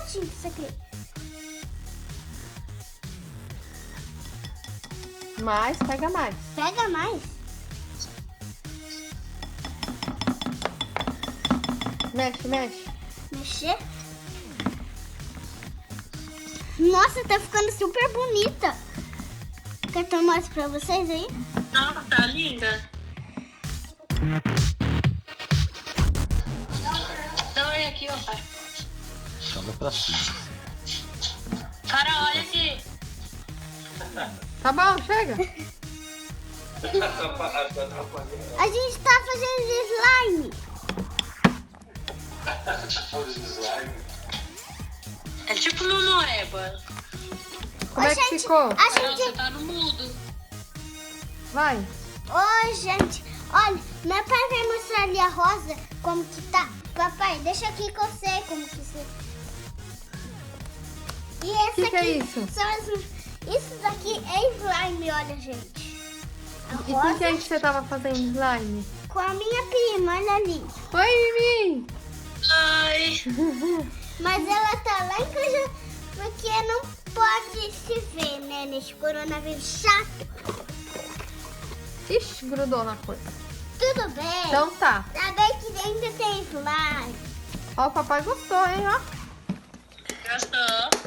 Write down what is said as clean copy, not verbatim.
minutinhos isso aqui. Mais, pega mais. Pega mais. Mexe, mexe. Mexer. Nossa, tá ficando super bonita. Quer que eu mostre pra vocês aí? Nossa, tá linda. Então, olha aqui, ó, pai. Joga pra cima. Cara, olha aqui. Tá bom, chega. A gente tá fazendo slime. É tipo uma moeba. Como é que ficou? A Nossa, gente... tá no mudo. Vai. Ô, gente, olha, meu pai vai mostrar ali a rosa, como que tá. Papai, deixa aqui que eu sei como que você... E esse Que aqui é isso? são as... Isso daqui é slime, olha, gente. A E com rosa quem que você tava fazendo slime? com a minha prima, olha ali. Oi, Mimi. Ai. Mas ela tá lá em casa porque não pode se ver, né, nesse coronavírus chato. Ixi, grudou na coisa. Tudo bem. Então tá. Tá bem que ainda tem slime. Ó, o papai gostou, hein, ó. Gostou?